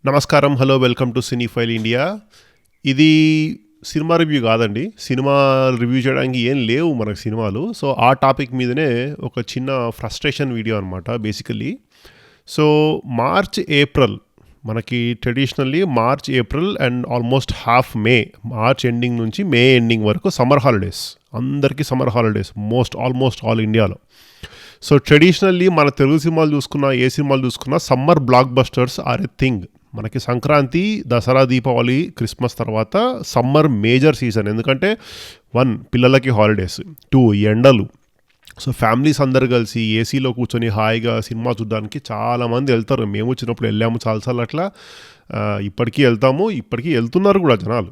నమస్కారం, hello, welcome to సినీఫైల్ India. ఇది cinema review కాదండి. సినిమా రివ్యూ చేయడానికి ఏం లేవు మనకు సినిమాలు. సో ఆ టాపిక్ మీదనే ఒక చిన్న ఫ్రస్ట్రేషన్ వీడియో అనమాట బేసికల్లీ. సో మార్చ్ ఏప్రిల్ మనకి traditionally March April and almost half March ending నుంచి మే ఎండింగ్ వరకు సమ్మర్ హాలిడేస్. అందరికీ సమ్మర్ హాలిడేస్ ఆల్మోస్ట్ ఆల్ ఇండియాలో. సో ట్రెడిషనల్లీ మన తెలుగు సినిమాలు చూసుకున్నా, ఏ సినిమాలు చూసుకున్నా summer blockbusters are a thing. మనకి సంక్రాంతి, దసరా, దీపావళి, క్రిస్మస్ తర్వాత సమ్మర్ మేజర్ సీజన్. ఎందుకంటే 1 పిల్లలకి హాలిడేస్, 2 ఎండలు. సో ఫ్యామిలీస్ అందరు కలిసి ఏసీలో కూర్చొని హాయిగా సినిమా చూడడానికి చాలామంది వెళ్తారు. మేము చిన్నప్పుడు వెళ్ళాము చాలాసార్లు అట్లా. ఇప్పటికీ వెళ్తాము, ఇప్పటికీ వెళ్తున్నారు కూడా జనాలు.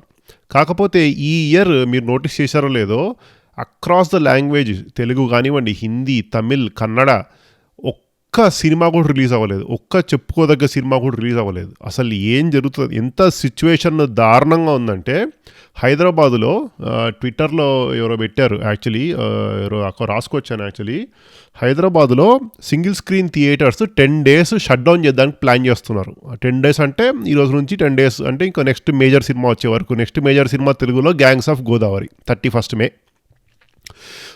కాకపోతే ఈ ఇయర్ మీరు నోటీస్ చేశారో లేదో, అక్రాస్ ద లాంగ్వేజ్, తెలుగు కానివ్వండి, హిందీ, తమిళ్, కన్నడ, ఒక్క సినిమా కూడా రిలీజ్ అవ్వలేదు. ఒక్క చెప్పుకోదగ్గ సినిమా కూడా రిలీజ్ అవ్వలేదు. అసలు ఏం జరుగుతుంది, ఎంత సిచ్యువేషన్ దారుణంగా ఉందంటే, హైదరాబాదులో ట్విట్టర్లో ఎవరో పెట్టారు, యాక్చువల్లీ ఎవరో అక్కడ రాసుకొచ్చాను. యాక్చువల్లీ హైదరాబాదులో single screen theatres 10 days shut down చేయడానికి ప్లాన్ చేస్తున్నారు. 10 days అంటే ఈరోజు నుంచి 10 days అంటే ఇంకా నెక్స్ట్ మేజర్ సినిమా వచ్చే వరకు. నెక్స్ట్ మేజర్ సినిమా తెలుగులో gangs of Godavari 31st May.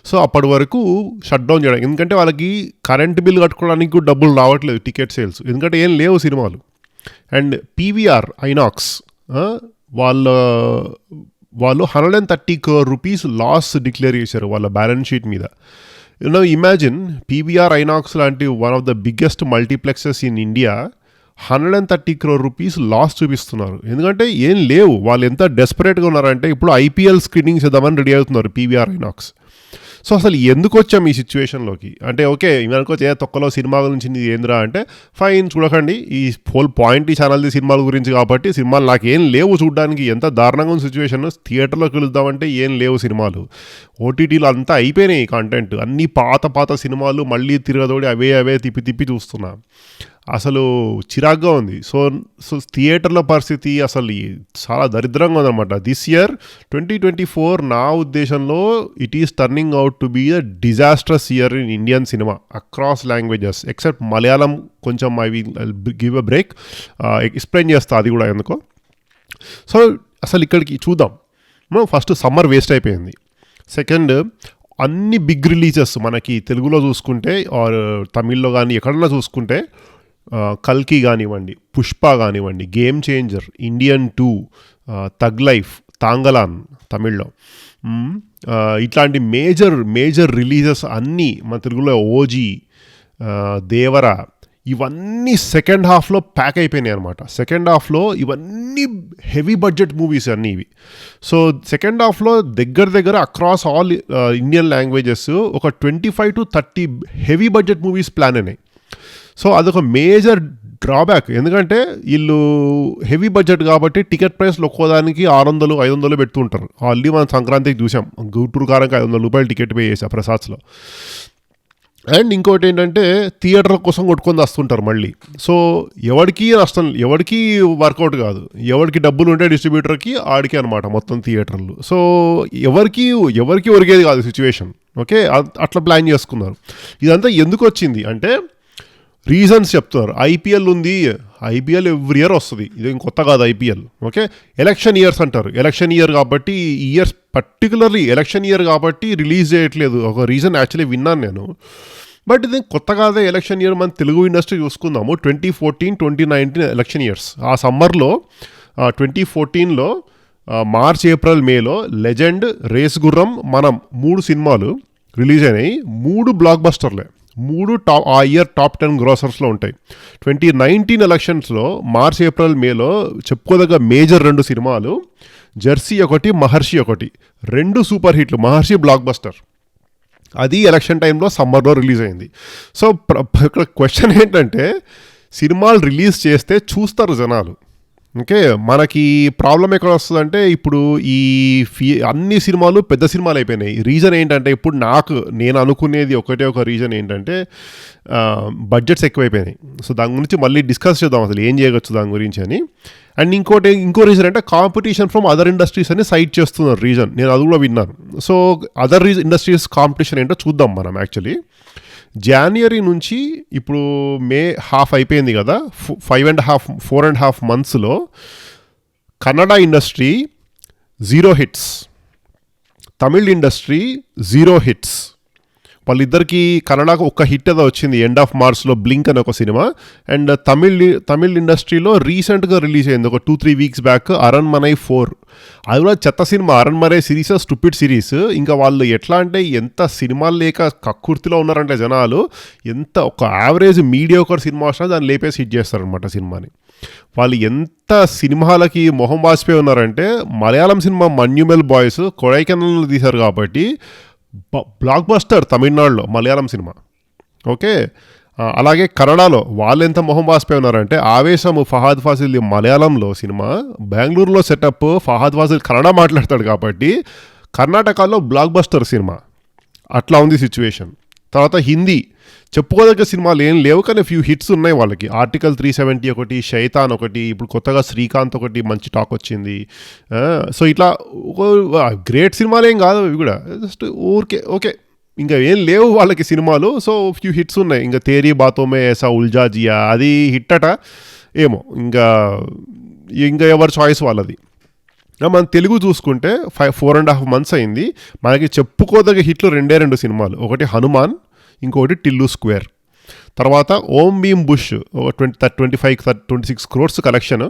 So అప్పటి వరకు షట్ డౌన్ చేయడం. ఎందుకంటే వాళ్ళకి కరెంట్ బిల్ కట్టుకోవడానికి కూడా డబ్బులు రావట్లేదు, టికెట్ సేల్స్, ఎందుకంటే ఏం లేవు సినిమాలు. అండ్ పీవీఆర్ ఐనాక్స్ వాళ్ళు 130 crore rupees లాస్ డిక్లేర్ చేశారు వాళ్ళ బ్యాలెన్స్ షీట్ మీద. ఇమాజిన్, పీవీఆర్ ఐనాక్స్ లాంటి one of the biggest multiplexes in India 130 crore rupees loss చూపిస్తున్నారు. ఎందుకంటే ఏం లేవు. వాళ్ళు ఎంత డెస్పరేట్గా ఉన్నారంటే ఇప్పుడు ఐపీఎల్ స్క్రీనింగ్ చేద్దామని రెడీ అవుతున్నారు పీవీఆర్ ఐనాక్స్. సో అసలు ఎందుకు వచ్చాం ఈ సిచ్యువేషన్లోకి అంటే, ఓకే ఇవనుకోవచ్చు తొక్కలో సినిమా గురించి నీది ఏంద్రా అంటే, ఫైన్ చూడకండి, ఈ హోల్ పాయింట్ ఈ ఛానల్ది సినిమాల గురించి కాబట్టి సినిమాలు నాకేం లేవు చూడడానికి. ఎంత దారుణంగా ఉంది సిచ్యువేషన్. థియేటర్లోకి వెళ్దామంటే ఏం లేవు సినిమాలు. ఓటీటీలో అంతా అయిపోయినాయి కంటెంట్. అన్ని పాత సినిమాలు మళ్ళీ తిరగదోడి అవే తిప్పి చూస్తున్నా. అసలు చిరాగ్గా ఉంది. సో థియేటర్ల పరిస్థితి అసలు చాలా దరిద్రంగా ఉందన్నమాట. దిస్ ఇయర్ 2024 నా ఉద్దేశంలో it is turning out to be a disastrous year in Indian cinema across languages except Malayalam. కొంచెం I will give a break, explain చేస్తా అది కూడా ఎందుకో. సో అసలు ఇక్కడికి చూద్దాం. ఫస్ట్ సమ్మర్ వేస్ట్ అయిపోయింది. సెకండ్, అన్ని బిగ్ రిలీజెస్ మనకి తెలుగులో చూసుకుంటే ఆర్ తమిళ్లో కానీ ఎక్కడన్నా చూసుకుంటే, కల్కి కానివ్వండి, పుష్ప కానివ్వండి, గేమ్ చేంజర్, ఇండియన్ 2, తగ్ లైఫ్, తాంగలాన్ తమిళ్లో, ఇట్లాంటి మేజర్ రిలీజెస్ అన్నీ మన తెలుగులో, ఓజీ, దేవరా, ఇవన్నీ సెకండ్ హాఫ్లో ప్యాక్ అయిపోయినాయి అనమాట. సెకండ్ హాఫ్లో ఇవన్నీ హెవీ బడ్జెట్ మూవీస్ అన్నీ ఇవి. సో సెకండ్ హాఫ్లో దగ్గర అక్రాస్ ఆల్ ఇండియన్ లాంగ్వేజెస్ ఒక 25 to 30 heavy budget movies plan అయినాయి. సో అదొక మేజర్ డ్రాబ్యాక్. ఎందుకంటే వీళ్ళు హెవీ బడ్జెట్ కాబట్టి టికెట్ ప్రైస్లు ఒక్కోదానికి 600-500 పెడుతుంటారు. ఆల్రెడీ మనం సంక్రాంతికి చూసాం, గుంటూరు కారంకి 500 రూపాయలు టికెట్ పే చేసా ప్రసాద్స్లో. అండ్ ఇంకోటి ఏంటంటే థియేటర్ల కోసం కొట్టుకొని వస్తుంటారు మళ్ళీ. సో ఎవరికి నష్టం, ఎవరికి వర్కౌట్ కాదు. ఎవరికి డబ్బులు ఉంటే డిస్ట్రిబ్యూటర్కి, ఆడికి అనమాట మొత్తం థియేటర్లు. సో ఎవరికి ఒరిగేది కాదు సిచ్యువేషన్. ఓకే, అట్లా ప్లాన్ చేసుకున్నారు. ఇదంతా ఎందుకు వచ్చింది అంటే రీజన్స్ చెప్తున్నారు. ఐపీఎల్ ఉంది, ఐపీఎల్ ఎవ్రీ ఇయర్ వస్తుంది, ఇది కొత్త కాదు ఐపీఎల్. ఓకే, ఎలక్షన్ ఇయర్స్ అంటారు, ఎలక్షన్ ఇయర్ కాబట్టి ఈ ఇయర్స్ పర్టికులర్లీ ఎలక్షన్ ఇయర్ కాబట్టి రిలీజ్ చేయట్లేదు. ఒక రీజన్ యాక్చువల్లీ విన్నాను నేను. బట్ ఇది కొత్త కాదే ఎలక్షన్ ఇయర్. మన తెలుగు ఇండస్ట్రీ చూసుకుందాము, 2014-2019 ఎలక్షన్ ఇయర్స్. ఆ సమ్మర్లో 2014లో మార్చ్, ఏప్రిల్, మేలో లెజెండ్, రేస్ గుర్రం, మనం 3 సినిమాలు రిలీజ్ అయినాయి. 3 బ్లాక్ బస్టర్లే, 3 ఆ ఇయర్ టాప్ 10 గ్రాసర్స్లో ఉంటాయి. 2019 ఎలక్షన్స్లో మార్చ్, ఏప్రిల్, మేలో చెప్పుకోదగ్గ మేజర్ 2 సినిమాలు, జెర్సీ ఒకటి, మహర్షి ఒకటి, 2 సూపర్ హిట్లు. మహర్షి బ్లాక్ బస్టర్, అది ఎలక్షన్ టైంలో సమ్మర్లో రిలీజ్ అయింది. సో ఇక్కడ క్వశ్చన్ ఏంటంటే, సినిమాలు రిలీజ్ చేస్తే చూస్తారు జనాలు. ఓకే, మనకి ప్రాబ్లం ఎక్కడ వస్తుందంటే, ఇప్పుడు ఈ అన్ని సినిమాలు పెద్ద సినిమాలు అయిపోయినాయి. రీజన్ ఏంటంటే, ఇప్పుడు నేను అనుకునేది ఒక రీజన్ ఏంటంటే, బడ్జెట్స్ ఎక్కువైపోయినాయి. సో దాని గురించి మళ్ళీ డిస్కస్ చేద్దాం అసలు ఏం చేయవచ్చు దాని గురించి అని. అండ్ ఇంకో రీజన్ అంటే కాంపిటీషన్ ఫ్రమ్ అదర్ ఇండస్ట్రీస్ అని సైట్ చేస్తున్నారు రీజన్. నేను అది కూడా విన్నాను. సో అదర్ ఇండస్ట్రీస్ కాంపిటీషన్ ఏంటో చూద్దాం మనం యాక్చువల్లీ. జాన్వరి నుంచి ఇప్పుడు మే హాఫ్ అయిపోయింది కదా, 4.5 monthsలో Kannada industry 0 hits, Tamil industry 0 hits. వాళ్ళిద్దరికి కన్నడకు ఒక్క హిట్ ఏదో వచ్చింది ఎండ్ ఆఫ్ మార్చ్లో, బ్లింక్ అనే ఒక సినిమా. అండ్ తమిళ్ ఇండస్ట్రీలో రీసెంట్గా రిలీజ్ అయింది ఒక 2-3 weeks బ్యాక్ అరణ్మనై 4. అది కూడా చెత్త cinema. Aranmanai series stupid series. ఇంకా వాళ్ళు ఎట్లా అంటే ఎంత సినిమాలు లేక కక్కుర్తిలో ఉన్నారంటే జనాలు, ఎంత ఒక యావరేజ్ మీడియోకర్ సినిమా వచ్చినా దాన్ని లేపేసి హిట్ చేస్తారనమాట సినిమాని. వాళ్ళు ఎంత సినిమాలకి మొహం వాసిపోయి ఉన్నారంటే, మలయాళం సినిమా మన్యుమెల్ బాయ్స్ కొడైకెనాల్లో తీశారు కాబట్టి బ్లాక్ బస్టర్ తమిళనాడులో మలయాళం సినిమా. ఓకే, అలాగే కన్నడలో వాళ్ళు ఎంత మొహం వాసిపోయి ఉన్నారంటే, ఆవేశము ఫహాద్ ఫాసిల్ మలయాళంలో సినిమా, బెంగళూరులో సెటప్, ఫహాద్ ఫాసిల్ కన్నడ మాట్లాడతాడు కాబట్టి కర్ణాటకలో బ్లాక్ బస్టర్ సినిమా. అట్లా ఉంది సిచ్యువేషన్. తర్వాత హిందీ చెప్పుకోదగ్గ సినిమాలు ఏం లేవు, కానీ ఫ్యూ హిట్స్ ఉన్నాయి వాళ్ళకి. ఆర్టికల్ 370 ఒకటి, శైతాన్ ఒకటి, ఇప్పుడు కొత్తగా శ్రీకాంత్ ఒకటి మంచి టాక్ వచ్చింది. సో ఇట్లా గ్రేట్ సినిమాలు ఏం కాదు ఇవి కూడా, జస్ట్ ఊరికే ఓకే, ఇంకా ఏం లేవు వాళ్ళకి సినిమాలు. సో ఫ్యూ హిట్స్ ఉన్నాయి. ఇంకా తేరీ బాతోమే ఏసా ఉల్జా జియా అది హిట్ అట ఏమో, ఇంకా ఎవరి చాయిస్ వాళ్ళది. మనం తెలుగు చూసుకుంటే 4.5 months అయింది. మనకి చెప్పుకోదగ్గ హిట్లు 2 సినిమాలు. ఒకటి హనుమాన్, ఇంకొకటి టిల్లు స్క్వేర్. తర్వాత Om Bheem Bush 25-26 crores collection.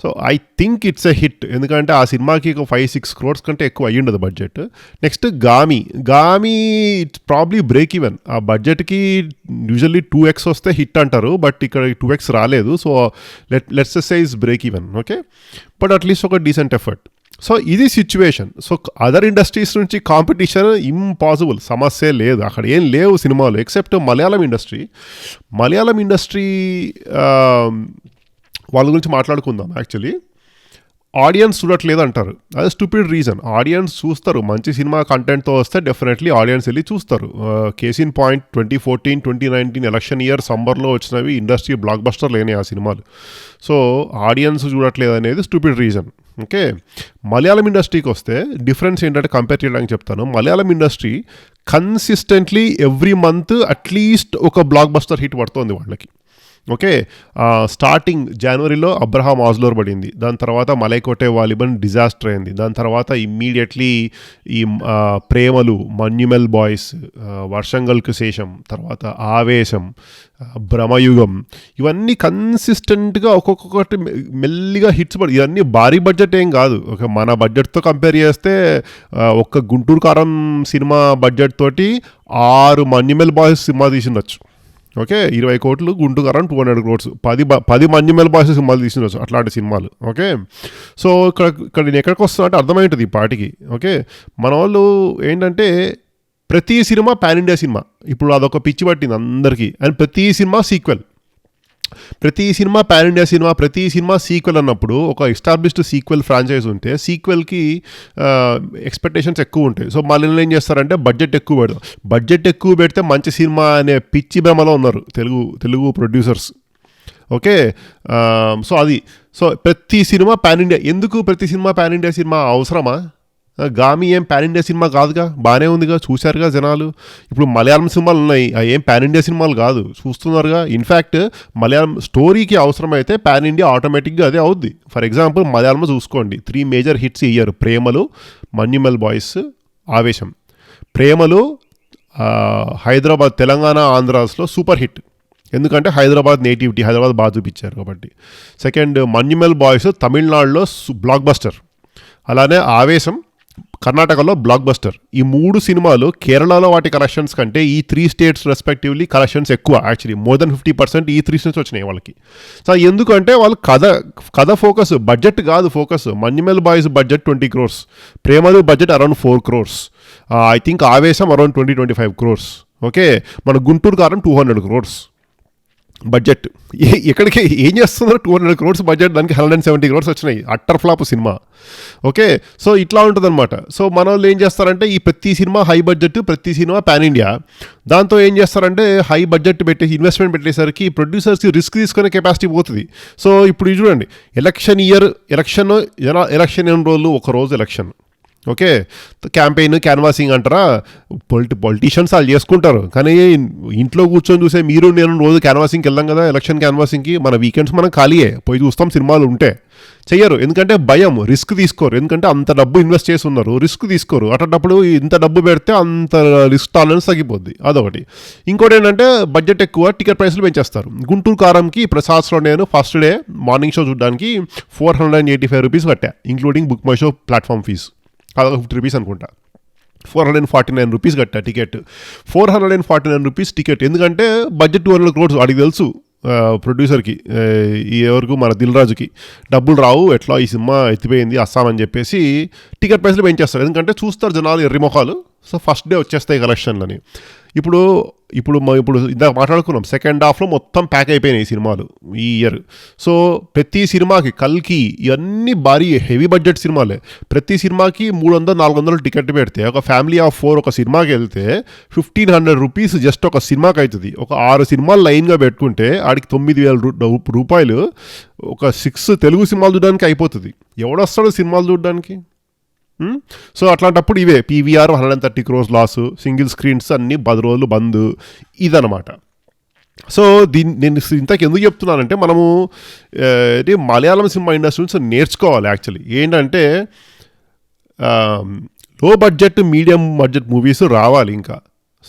So I think it's a hit, ఎందుకంటే ఆ సినిమాకి 5-6 crores కంటే ఎక్కువ అయ్యుండదు budget. Next Gaami it's probably break even. ఆ బడ్జెట్కి యూజువల్లీ 2x వస్తే హిట్ అంటారు, బట్ ఇక్కడ 2x రాలేదు. So let's say is break even. Okay, but at least ఒక డీసెంట్ ఎఫర్ట్. సో ఇది సిచ్యువేషన్. సో అదర్ ఇండస్ట్రీస్ నుంచి కాంపిటీషన్ ఇంపాసిబుల్, సమస్య లేదు అక్కడ, ఏం లేవు సినిమాలు ఎక్సెప్ట్ మలయాళం ఇండస్ట్రీ. వాళ్ళ గురించి మాట్లాడుకుందాం. యాక్చువల్లీ ఆడియన్స్ చూడట్లేదు అంటారు, అది స్టూపిడ్ రీజన్. ఆడియన్స్ చూస్తారు, మంచి సినిమా కంటెంట్తో వస్తే డెఫినెట్లీ ఆడియన్స్ వెళ్ళి చూస్తారు. Case in point 2014-2019 election year సమ్మర్లో వచ్చినవి ఇండస్ట్రీ బ్లాక్ బస్టర్ లేని ఆ సినిమాలు. సో ఆడియన్స్ చూడట్లేదు అనేది స్టూపిడ్ రీజన్. ఓకే, మలయాళం ఇండస్ట్రీకి వస్తే డిఫరెన్స్ ఏంటంటే కంపేర్ చేయడానికి చెప్తాను. Malayalam industry consistently every month at least ఒక బ్లాక్ బస్టర్ హిట్ పడుతుంది వాళ్ళకి. ఓకే, స్టార్టింగ్ జనవరిలో అబ్రహాం ఆజ్లోర్ పడింది, దాని తర్వాత మలైకోటే వాలిబన్ డిజాస్టర్ అయింది, దాని తర్వాత ఇమ్మీడియట్లీ ఈ ప్రేమలు, మన్యుమెల్ బాయ్స్, వర్షంగల్కు శేషం, తర్వాత ఆవేశం, భ్రమయుగం, ఇవన్నీ కన్సిస్టెంట్గా ఒక్కొక్కటి మెల్లిగా హిట్స్ పడి. ఇవన్నీ భారీ బడ్జెట్ ఏం కాదు. ఓకే, మన బడ్జెట్తో కంపేర్ చేస్తే ఒక్క గుంటూరు కారం సినిమా బడ్జెట్ తోటి 6 మన్యుమెల్ బాయ్స్ సినిమా తీసిండొచ్చు. ఓకే, 20 కోట్లు, గుంటూరు కారం 200 crores, 10 మన్యుమెల్ బాయ్స్ సినిమాలు తీసినవచ్చు అట్లాంటి సినిమాలు. ఓకే, సో ఇక్కడ నేను ఎక్కడికి వస్తున్నా అంటే అర్థమైంటుంది ఈ పాటికి. ఓకే, మన వాళ్ళు ఏంటంటే ప్రతి సినిమా పాన్ ఇండియా సినిమా, ఇప్పుడు అదొక పిచ్చి పట్టింది అందరికీ. అండ్ ప్రతి సినిమా సీక్వెల్, ప్రతి సినిమా పాన్ ఇండియా సినిమా, ప్రతి సినిమా సీక్వెల్ అన్నప్పుడు ఒక ఎస్టాబ్లిష్డ్ సీక్వెల్ ఫ్రాంచైజ్ ఉంటే సీక్వెల్కి ఎక్స్పెక్టేషన్స్ ఎక్కువ ఉంటాయి. సో మళ్ళీ ఏం చేస్తారంటే బడ్జెట్ ఎక్కువ పెడితే మంచి సినిమా అనే పిచ్చి భ్రమలో ఉన్నారు తెలుగు ప్రొడ్యూసర్స్. ఓకే, సో ప్రతి సినిమా పాన్ ఇండియా. ఎందుకు ప్రతి సినిమా పాన్ ఇండియా సినిమా అవసరమా? గామి ఏం పాన్ ఇండియా సినిమా కాదుగా, బాగానే ఉందిగా, చూశారుగా జనాలు. ఇప్పుడు మలయాళం సినిమాలు ఉన్నాయి, ఏం పాన్ ఇండియా సినిమాలు కాదు, చూస్తున్నారుగా. ఇన్ఫ్యాక్ట్ మలయాళం స్టోరీకి అవసరమైతే పాన్ ఇండియా ఆటోమేటిక్గా అదే అవుద్ది. ఫర్ ఎగ్జాంపుల్ మలయాళంలో చూసుకోండి, 3 major హిట్స్ ఇయ్యారు: ప్రేమలు, మన్యుమెల్ బాయ్స్, ఆవేశం. ప్రేమలు హైదరాబాద్, తెలంగాణ, ఆంధ్రాస్లో సూపర్ హిట్, ఎందుకంటే హైదరాబాద్ నేటివిటీ, హైదరాబాద్ బాగా చూపించారు కాబట్టి. సెకండ్, మన్యుమెల్ బాయ్స్ తమిళనాడులో బ్లాక్ బస్టర్. అలానే ఆవేశం కర్ణాటకలో బ్లాక్ బస్టర్. ఈ 3 సినిమాలు కేరళలో వాటి కలెక్షన్స్ కంటే ఈ 3 states రెస్పెక్టివ్లీ కలెక్షన్స్ ఎక్కువ. యాక్చువల్లీ more than 50% ఈ 3 states వచ్చినాయి వాళ్ళకి. సో ఎందుకంటే వాళ్ళు కథ ఫోకస్, బడ్జెట్ కాదు ఫోకస్. మన్యుమెల్ బాయ్స్ బడ్జెట్ 20 crores, ప్రేమలు budget around 4 crores, I think ఆవేశం అరౌండ్ 20-25 crores. ఓకే, మన గుంటూరు కారం 200 crores బడ్జెట్. ఎక్కడికి ఏం చేస్తున్నారు? 200 crores బడ్జెట్, దానికి 170 crores వచ్చినాయి. Utter flop cinema. Okay, so ఇట్లా ఉంటుంది అనమాట. సో మన వాళ్ళు ఏం చేస్తారంటే ఈ ప్రతి సినిమా హై బడ్జెట్, ప్రతి సినిమా పాన్ ఇండియా. దాంతో ఏం చేస్తారంటే హై బడ్జెట్ పెట్టేసి ఇన్వెస్ట్మెంట్ పెట్టేసరికి ప్రొడ్యూసర్స్కి రిస్క్ తీసుకునే కెపాసిటీ పోతుంది. సో ఇప్పుడు చూడండి, ఎలక్షన్ ఎన్ని రోజులు? ఒక రోజు ఎలక్షన్. ఓకే, క్యాంపెయిన్ క్యాన్వాసింగ్ అంటారా, పొలిటీషియన్స్ వాళ్ళు చేసుకుంటారు, కానీ ఇంట్లో కూర్చొని చూసే మీరు నేను రోజు క్యాన్వాసింగ్కి వెళ్దాం కదా, ఎలక్షన్ క్యాన్వాసింగ్కి. మన వీకెండ్స్ మనం ఖాళీయే, పోయి చూస్తాం సినిమాలు ఉంటే. చెయ్యరు, ఎందుకంటే భయం, రిస్క్ తీసుకోరు, ఎందుకంటే అంత డబ్బు ఇన్వెస్ట్ చేసి ఉన్నారు, రిస్క్ తీసుకోరు. అటప్పుడు ఇంత డబ్బు పెడితే అంత రిస్క్ టాలరెన్స్ తగ్గిపోద్ది, అదొకటి. ఇంకోటి ఏంటంటే బడ్జెట్ ఎక్కువ, టికెట్ ప్రైస్లు పెంచేస్తారు. గుంటూరు కారంకి ప్రసాద్స్లో నేను ఫస్ట్ డే మార్నింగ్ షో చూడడానికి 485 రూపీస్ కట్టా, including BookMyShow platform fees. అదొక 50 రూపీస్ అనుకుంటా. 449 రూపీస్ కట్టా టికెట్. 449 రూపీస్ టికెట్, ఎందుకంటే బడ్జెట్ 200 crores అడిగి తెలుసు ప్రొడ్యూసర్కి, ఎవరికి, మన దిల్ రాజుకి డబ్బులు రావు, ఎట్లా ఈ సినిమా ఎత్తిపోయింది అస్సామని చెప్పేసి టికెట్ ప్రైస్లు పెంచేస్తారు. ఎందుకంటే చూస్తారు జనాలు ఎర్రి మొఖాలు, సో ఫస్ట్ డే వచ్చేస్తాయి కలెక్షన్లని. ఇప్పుడు ఇందాక మాట్లాడుకున్నాం, సెకండ్ హాఫ్లో మొత్తం ప్యాక్ అయిపోయినాయి సినిమాలు ఈ ఇయర్. సో ప్రతి సినిమాకి, కల్కి, ఇవన్నీ భారీ హెవీ బడ్జెట్ సినిమాలే. ప్రతి సినిమాకి 300-400 టికెట్ పెడితే ఒక ఫ్యామిలీ ఆఫ్ 4 ఒక సినిమాకి వెళ్తే 1500 రూపీస్ జస్ట్ ఒక సినిమాకి అవుతుంది. ఒక 6 సినిమాలు లైన్గా పెట్టుకుంటే ఆడికి 9000 రూపాయలు ఒక 6 తెలుగు సినిమాలు చూడడానికి అయిపోతుంది. ఎవడొస్తాడు సినిమాలు చూడడానికి? సో అట్లాంటప్పుడు ఇవే PVR 130 crores loss, single screens అన్నీ 10 రోజులు బంద్, ఇదనమాట. సో నేను ఇంతకు ఎందుకు చెప్తున్నానంటే, మనము మలయాళం సినిమా ఇండస్ట్రీ నుంచి నేర్చుకోవాలి. యాక్చువల్లీ ఏంటంటే లో బడ్జెట్, మీడియం బడ్జెట్ మూవీస్ రావాలి ఇంకా.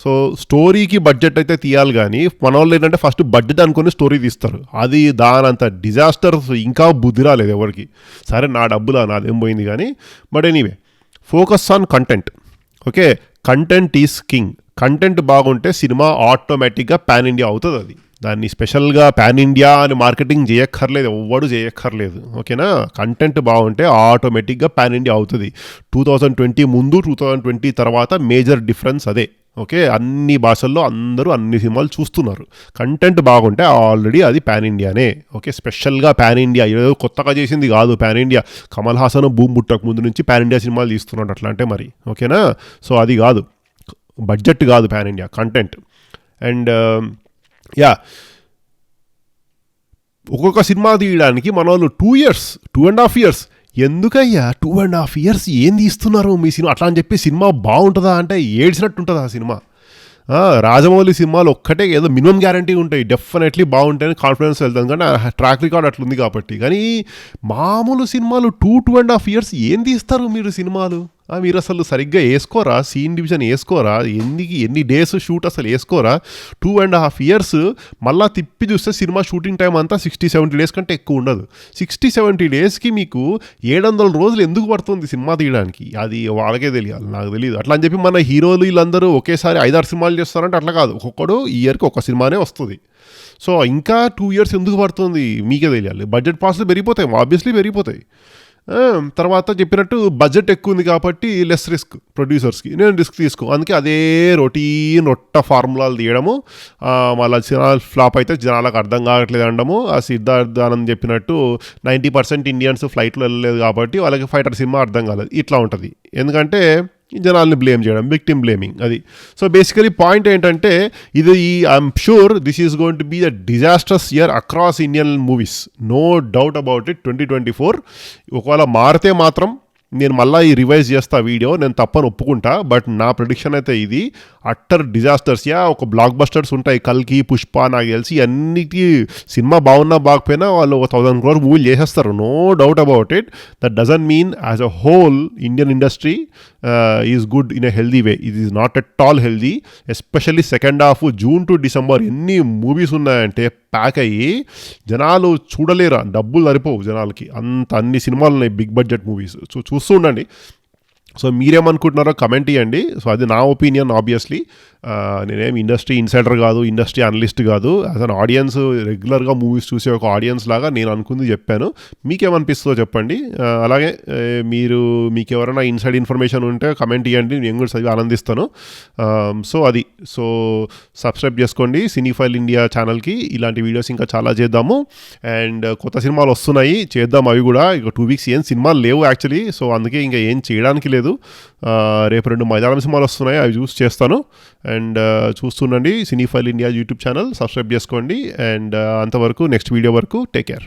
సో స్టోరీకి బడ్జెట్ అయితే తీయాలి, కానీ మన వాళ్ళు ఏంటంటే ఫస్ట్ బడ్జెట్ అనుకుని స్టోరీ తీస్తారు. అది దానంత డిజాస్టర్స్ ఇంకా బుద్ధి రాలేదు ఎవరికి. సరే నా డబ్బులా, నాదేం పోయింది కానీ. But anyway, focus on content. Okay, content is king. Content బాగుంటే సినిమా ఆటోమేటిక్గా పాన్ ఇండియా అవుతుంది. అది దాన్ని స్పెషల్గా పాన్ ఇండియా అని మార్కెటింగ్ చేయక్కర్లేదు, ఎవ్వడు చేయక్కర్లేదు. ఓకేనా, కంటెంట్ బాగుంటే ఆటోమేటిక్గా పాన్ ఇండియా అవుతుంది. 2020 ముందు 2020 తర్వాత మేజర్ డిఫరెన్స్ అదే. ఓకే, అన్ని భాషల్లో అందరూ అన్ని సినిమాలు చూస్తున్నారు. కంటెంట్ బాగుంటే ఆల్రెడీ అది పాన్ ఇండియానే. ఓకే, స్పెషల్గా పాన్ ఇండియా ఏదో కొత్తగా చేసింది కాదు పాన్ ఇండియా. కమల్ హాసన్ భూమి పుట్టక ముందు నుంచి పాన్ ఇండియా సినిమాలు తీస్తున్నాడు, అట్లా అంటే మరి. ఓకేనా, సో అది కాదు, బడ్జెట్ కాదు పాన్ ఇండియా, కంటెంట్. అండ్ ఒక్కొక్క సినిమా తీయడానికి మన వాళ్ళు 2.5 years ఎందుకయ్యా 2.5 years ఏం తీస్తున్నారు మీ సినిమా అట్లా అని చెప్పి సినిమా బాగుంటుందా అంటే ఏడ్చినట్టు ఉంటుంది ఆ సినిమా. రాజమౌళి సినిమాలు ఒక్కటే ఏదో మినిమం గ్యారంటీ ఉంటాయి, డెఫినెట్లీ బాగుంటాయని కాన్ఫిడెన్స్ వెళ్తాను, కానీ ట్రాక్ రికార్డ్ అట్లుంది కాబట్టి. కానీ మామూలు సినిమాలు 2.5 years ఏం తీస్తారు మీరు సినిమాలు? మీరు అసలు సరిగ్గా వేసుకోరా, సీన్ డివిజన్ వేసుకోరా, ఎన్ని డేస్ షూట్ అసలు వేసుకోరా? 2.5 years మళ్ళీ తిప్పి చూస్తే సినిమా షూటింగ్ టైం అంతా 60-70 days కంటే ఎక్కువ ఉండదు. 60-70 daysకి మీకు 700 రోజులు ఎందుకు పడుతుంది సినిమా తీయడానికి? అది వాళ్ళకే తెలియాలి, నాకు తెలియదు. అట్లా అని చెప్పి మన హీరోలు వీళ్ళందరూ ఒకేసారి 5-6 సినిమాలు చేస్తారంటే అట్లా కాదు, ఒక్కొక్కడు ఇయర్కి ఒక సినిమానే వస్తుంది. సో ఇంకా 2 years ఎందుకు పడుతుంది మీకే తెలియాలి. బడ్జెట్ పాస్లు పెరిగిపోతాయి, ఆబ్వియస్లీ పెరిగిపోతాయి. తర్వాత చెప్పినట్టు బడ్జెట్ ఎక్కువ ఉంది కాబట్టి లెస్ రిస్క్ ప్రొడ్యూసర్స్కి, నేను రిస్క్ తీసుకో, అందుకే అదే రొట్ట ఫార్ములాలు తీయడము, మళ్ళీ జనాలు ఫ్లాప్ అయితే జనాలకు అర్థం కావట్లేదు అనడము. ఆ సిద్ధార్థ్ ఆనంద్ చెప్పినట్టు 90% ఇండియన్స్ ఫ్లైట్లో వెళ్ళలేదు కాబట్టి వాళ్ళకి ఫైటర్ సినిమా అర్థం కాలేదు, ఇట్లా ఉంటుంది. ఎందుకంటే జనాల్ని బ్లేమ్ చేయడం, విక్టిమ్ బ్లేమింగ్, అది. సో బేసికలీ పాయింట్ ఏంటంటే ఇది I'm sure this is going to be the disasters year across Indian movies, no doubt about it. 2024 ఒకవేళ మారితే మాత్రం నేను మళ్ళీ ఈ రివైజ్ చేస్తా వీడియో, నేను తప్పని ఒప్పుకుంటా. బట్ నా ప్రిడిక్షన్ అయితే ఇది అట్టర్ డిజాస్టర్స్. ఒక బ్లాక్ బస్టర్స్ ఉంటాయి, కల్కి, పుష్ప, నాకు తెలిసి అన్నిటి సినిమా బాగున్నా బాగపోయినా వాళ్ళు 1000 crore మూవీలు చేసేస్తారు, no doubt about it. That doesn't mean as a whole Indian industry is good in a healthy way. It is not at all healthy. Especially second half June to December ఎన్ని movies ఉన్నాయంటే pack అయ్యి జనాలు చూడలేరా, డబ్బులు సరిపోవు జనాలకి, అన్ని సినిమాలు ఉన్నాయి బిగ్ బడ్జెట్ మూవీస్. సో చూస్తూ ఉండండి. సో మీరేమనుకుంటున్నారో కమెంట్ ఇవ్వండి. సో అది నా ఒపీనియన్ ఆబ్వియస్లీ. నేనేం ఇండస్ట్రీ ఇన్సైడర్ కాదు, ఇండస్ట్రీ అనలిస్ట్ కాదు. యాజ్ అన్ ఆడియన్స్, రెగ్యులర్గా మూవీస్ చూసే ఒక ఆడియన్స్ లాగా నేను అనుకుంది చెప్పాను. మీకేమనిపిస్తుందో చెప్పండి. అలాగే మీకు ఎవరైనా ఇన్సైడ్ ఇన్ఫర్మేషన్ ఉంటే కమెంట్ ఇవ్వండి, నేను కూడా చదివి ఆనందిస్తాను. సో అది. సో సబ్స్క్రైబ్ చేసుకోండి సినీఫైల్ ఇండియా ఛానల్కి. ఇలాంటి వీడియోస్ ఇంకా చాలా చేద్దాము. అండ్ కొత్త సినిమాలు వస్తున్నాయి, చేద్దాం అవి కూడా. ఇక 2 weeks ఏం సినిమాలు లేవు యాక్చువల్లీ, సో అందుకే ఇంకా ఏం చేయడానికి లేదు. రేపు 2 మలయాళం సినిమాలు వస్తున్నాయి, అవి చూసి చేస్తాను. అండ్ చూస్తుండండి Cinephile India YouTube channel, subscribe చేసుకోండి. అండ్ అంతవరకు నెక్స్ట్ వీడియో వరకు టేక్ కేర్.